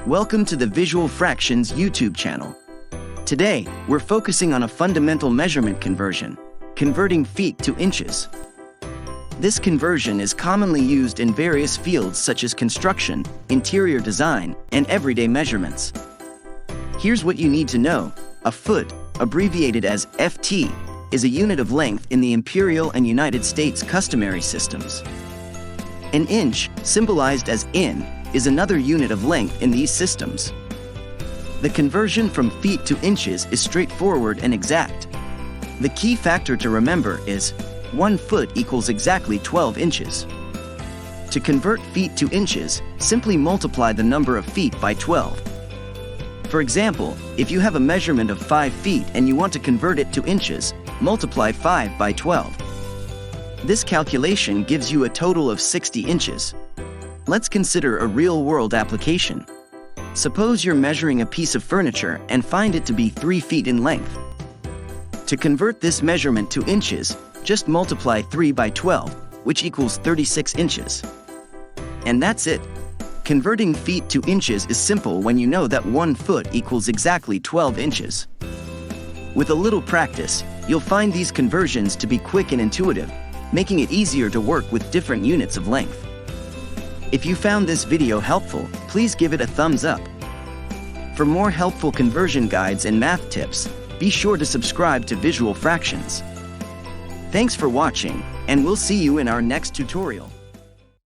Welcome to the Visual Fractions YouTube channel. Today, we're focusing on a fundamental measurement conversion, converting feet to inches. This conversion is commonly used in various fields such as construction, interior design, and everyday measurements. Here's what you need to know. A foot, abbreviated as FT, is a unit of length in the Imperial and United States customary systems. An inch, symbolized as in, is another unit of length in these systems. The conversion from feet to inches is straightforward and exact. The key factor to remember is 1 foot equals exactly 12 inches. To convert feet to inches, simply multiply the number of feet by 12. For example, if you have a measurement of 5 feet and you want to convert it to inches, multiply 5 by 12. This calculation gives you a total of 60 inches. Let's consider a real-world application. Suppose you're measuring a piece of furniture and find it to be 3 feet in length. To convert this measurement to inches, just multiply 3 by 12, which equals 36 inches. And that's it. Converting feet to inches is simple when you know that 1 foot equals exactly 12 inches. With a little practice, you'll find these conversions to be quick and intuitive, making it easier to work with different units of length. If you found this video helpful, please give it a thumbs up. For more helpful conversion guides and math tips, be sure to subscribe to Visual Fractions. Thanks for watching, and we'll see you in our next tutorial.